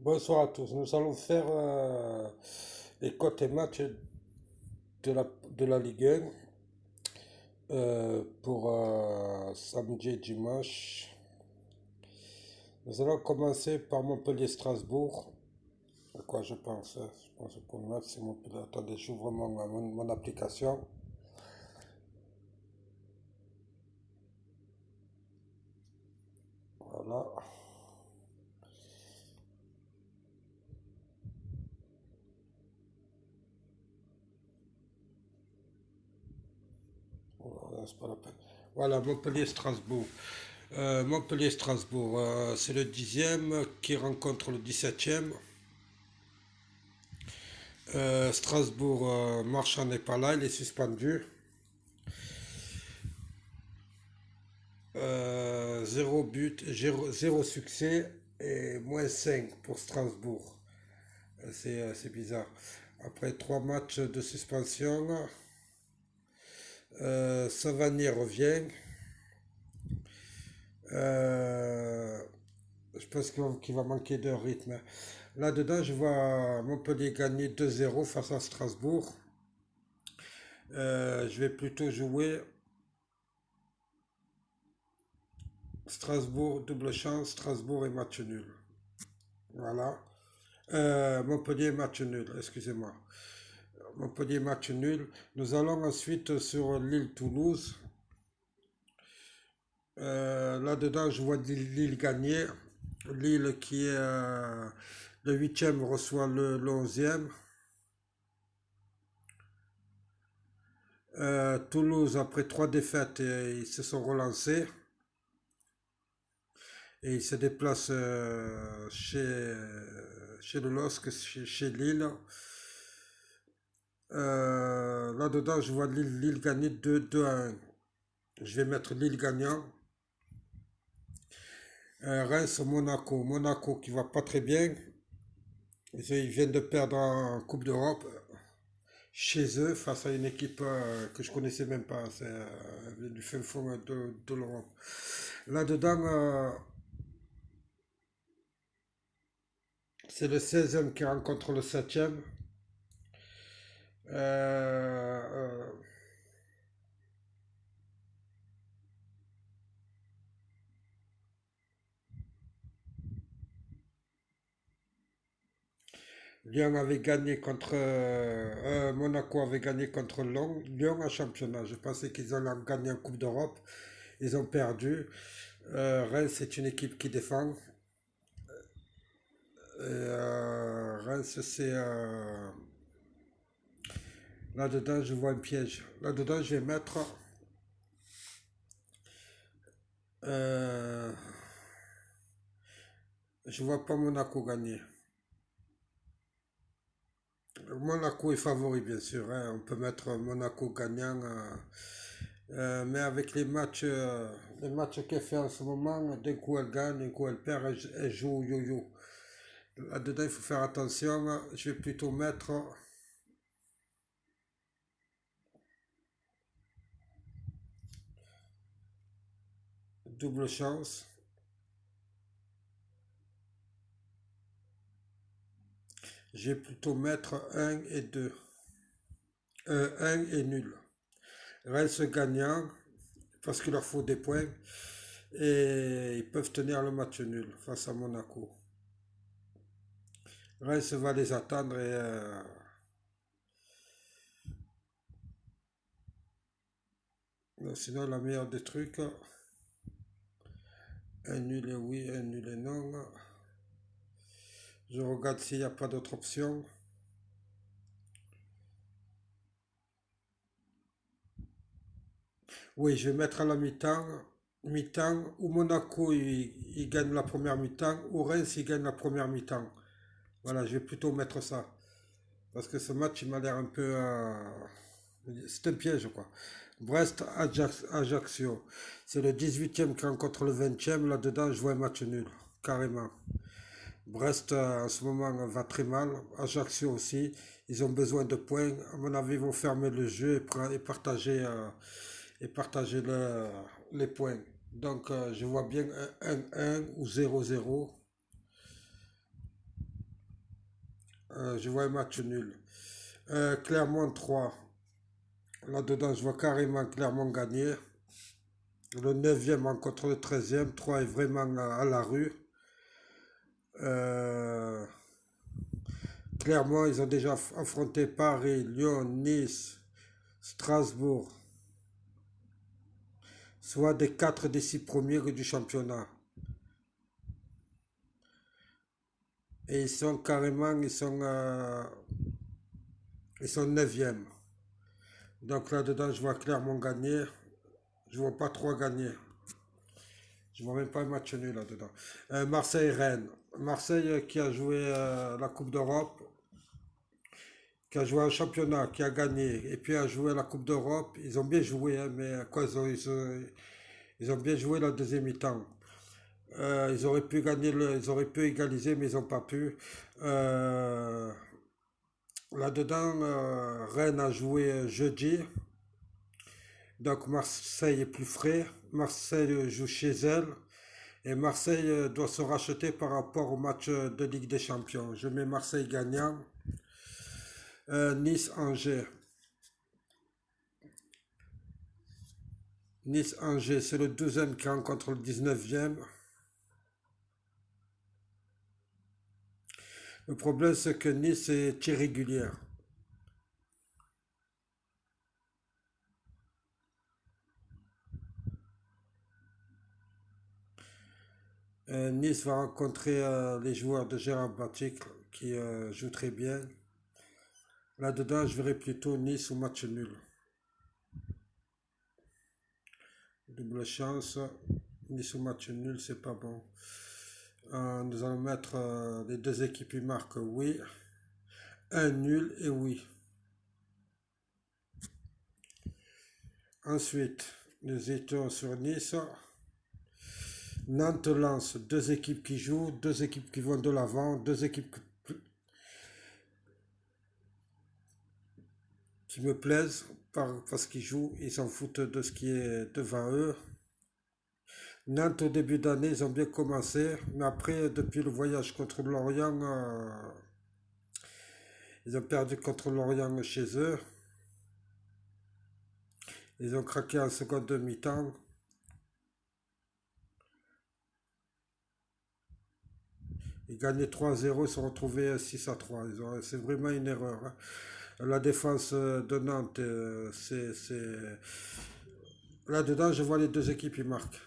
Bonsoir à tous. Nous allons faire les cotes et matchs de la Ligue 1 pour samedi et dimanche. Nous allons commencer par Montpellier-Strasbourg. À quoi je pense? Je pense que pour le match, c'est Montpellier. Attendez, j'ouvre mon application. Voilà. Voilà, c'est pas la peine. Voilà, Montpellier-Strasbourg. Montpellier-Strasbourg, c'est le 10e qui rencontre le 17e. Strasbourg, Marchand n'est pas là, il est suspendu. 0 but, 0 succès et moins 5 pour Strasbourg. C'est bizarre. Après 3 matchs de suspension, Savanier revient. Euh, je pense qu'il va manquer de rythme. Là-dedans, je vois Montpellier gagner 2-0 face à Strasbourg. Je vais plutôt jouer Strasbourg, double chance, Strasbourg et match nul. Voilà. Montpellier match nul, excusez-moi. Montpellier match nul. Nous allons ensuite sur Lille-Toulouse. Là-dedans, je vois Lille gagner. Lille qui est le 8e reçoit le 11e. Toulouse, après 3 défaites, ils se sont relancés. Et ils se déplacent chez le LOSC, chez Lille. Là-dedans, je vois Lille gagner 2-1. Je vais mettre Lille gagnant. Reims-Monaco. Monaco qui va pas très bien. Ils viennent de perdre en Coupe d'Europe chez eux face à une équipe que je connaissais même pas. C'est du fin fond de l'Europe. Là-dedans, c'est le 16e qui rencontre le 7e. Euh, euh, Lyon avait gagné contre Monaco avait gagné contre Lyon en championnat. Je pensais qu'ils allaient gagner en Coupe d'Europe. Ils ont perdu. Reims c'est une équipe qui défend. Reims c'est là-dedans je vois un piège. Là-dedans je vais mettre euh, je vois pas Monaco gagner. Monaco est favori bien sûr, hein. On peut mettre Monaco gagnant. Mais avec les matchs qu'elle fait en ce moment, d'un coup elle gagne, d'un coup elle perd, elle joue au yo-yo. Là-dedans, il faut faire attention. Je vais plutôt mettre double chance. Je vais plutôt mettre un et 2. 1 et nul. Reste gagnant parce qu'il leur faut des points et ils peuvent tenir le match nul face à Monaco. Reims va les attendre et sinon la meilleure des trucs, un nul et oui, un nul et non. Je regarde s'il n'y a pas d'autre option. Oui, je vais mettre à la mi-temps, ou Monaco il gagne la première mi-temps, ou Reims il gagne la première mi-temps. Voilà, je vais plutôt mettre ça. Parce que ce match, il m'a l'air un peu. C'est un piège, quoi. Ajaccio. C'est le 18e qui rencontre le 20e. Là-dedans, je vois un match nul. Carrément. Brest, en ce moment, va très mal. Ajaccio aussi. Ils ont besoin de points. À mon avis, ils vont fermer le jeu et partager les points. Donc, je vois bien un 1 ou 0-0. Je vois un match nul. Clermont 3. Là-dedans, je vois carrément Clermont gagner. Le 9e rencontre le 13e. 3 est vraiment à la rue. Euh, Clermont, ils ont déjà affronté Paris, Lyon, Nice, Strasbourg, soit des 4 des 6 premiers du championnat. Et ils sont carrément, ils sont 9e. Donc là-dedans, je vois Clermont gagner. Je vois pas 3 gagner. Je vois même pas un match nul là-dedans. Marseille-Rennes. Marseille qui a joué la Coupe d'Europe, qui a joué un championnat, qui a gagné, et puis a joué la Coupe d'Europe. Ils ont bien joué, hein, mais quoi, ils ont bien joué la deuxième mi-temps. Ils auraient pu gagner, ils auraient pu égaliser, mais ils n'ont pas pu. Euh, Là-dedans, Rennes a joué jeudi, donc Marseille est plus frais. Marseille joue chez elle. Et Marseille doit se racheter par rapport au match de Ligue des Champions. Je mets Marseille gagnant. Nice-Angers. Nice-Angers, c'est le 12e qui rencontre le 19e. Le problème, c'est que Nice est irrégulière. Nice va rencontrer les joueurs de Gérard Batic qui jouent très bien. Là-dedans, je verrai plutôt Nice ou match nul. Double chance. Nice ou match nul, c'est pas bon. Nous allons mettre les deux équipes qui marquent oui. Un nul et oui. Ensuite, nous étions sur Nice. Nantes lance deux équipes qui jouent, deux équipes qui vont de l'avant, deux équipes qui me plaisent parce qu'ils jouent, ils s'en foutent de ce qui est devant eux. Nantes au début d'année, ils ont bien commencé, mais après, depuis le voyage contre l'Orient, ils ont perdu contre l'Orient chez eux. Ils ont craqué en seconde mi-temps. Ils gagnaient 3-0, ils se sont retrouvés 6-3. C'est vraiment une erreur, hein. La défense de Nantes, là-dedans, je vois les deux équipes qui marquent.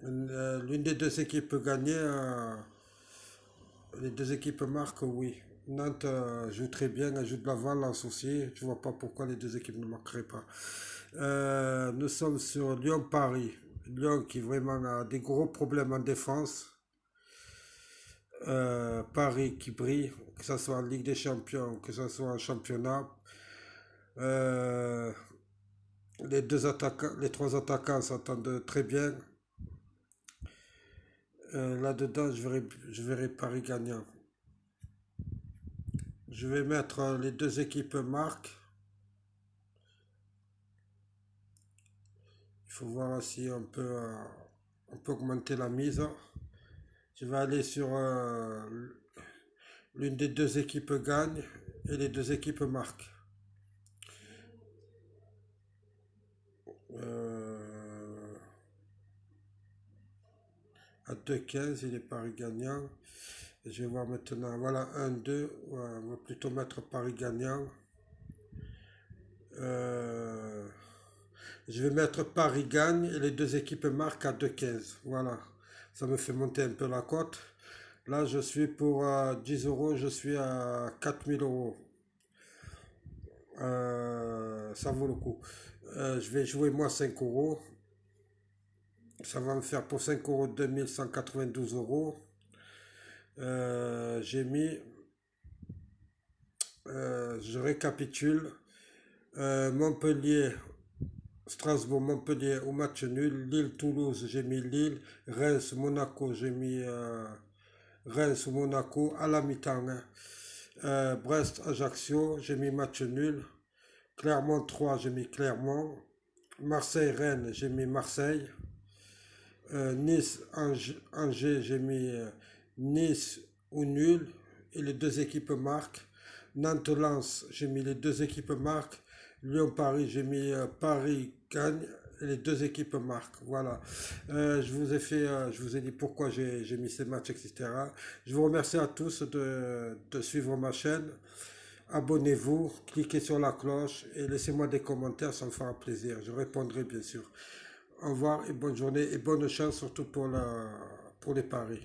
L'une des deux équipes peut gagner. Les deux équipes marquent, oui. Nantes joue très bien, elle joue de l'avant, lance aussi. Je vois pas pourquoi les deux équipes ne marqueraient pas. Nous sommes sur Lyon-Paris. Lyon qui vraiment a des gros problèmes en défense. Paris qui brille, que ce soit en Ligue des Champions, que ce soit en championnat. Euh, les trois attaquants s'entendent très bien. Là-dedans, je verrai Paris gagnant. Je vais mettre les deux équipes marques. Il faut voir si on peut augmenter la mise. Je vais aller sur l'une des deux équipes gagne et les deux équipes marquent. Euh, à 2,15, il est Paris gagnant. Et je vais voir maintenant. Voilà, 1-2. Ouais, on va plutôt mettre Paris gagnant. Euh, je vais mettre Paris gagne et les deux équipes marquent à 2,15. Voilà. Ça me fait monter un peu la cote. Là, je suis pour 10 euros, je suis à 4 000 euros. Ça vaut le coup. Je vais jouer moi 5 euros. Ça va me faire pour 5 euros 2192 euros. J'ai mis, je récapitule. Montpellier, Strasbourg, Montpellier au match nul. Lille, Toulouse, j'ai mis Lille. Reims, Monaco, j'ai mis Reims, Monaco à la mi-temps, hein. Brest, Ajaccio, j'ai mis match nul. Clermont 3, j'ai mis Clermont. Marseille, Rennes, j'ai mis Marseille. Nice, Angers, j'ai mis Nice ou nul et les deux équipes marquent. Nantes-Lens, j'ai mis les deux équipes marquent. Lyon-Paris, j'ai mis Paris gagne et les deux équipes marquent. Voilà. Je vous ai dit pourquoi j'ai mis ces matchs, etc. Je vous remercie à tous de suivre ma chaîne. Abonnez-vous, cliquez sur la cloche et laissez-moi des commentaires, ça me fera plaisir. Je répondrai bien sûr. Au revoir et bonne journée et bonne chance surtout pour les paris.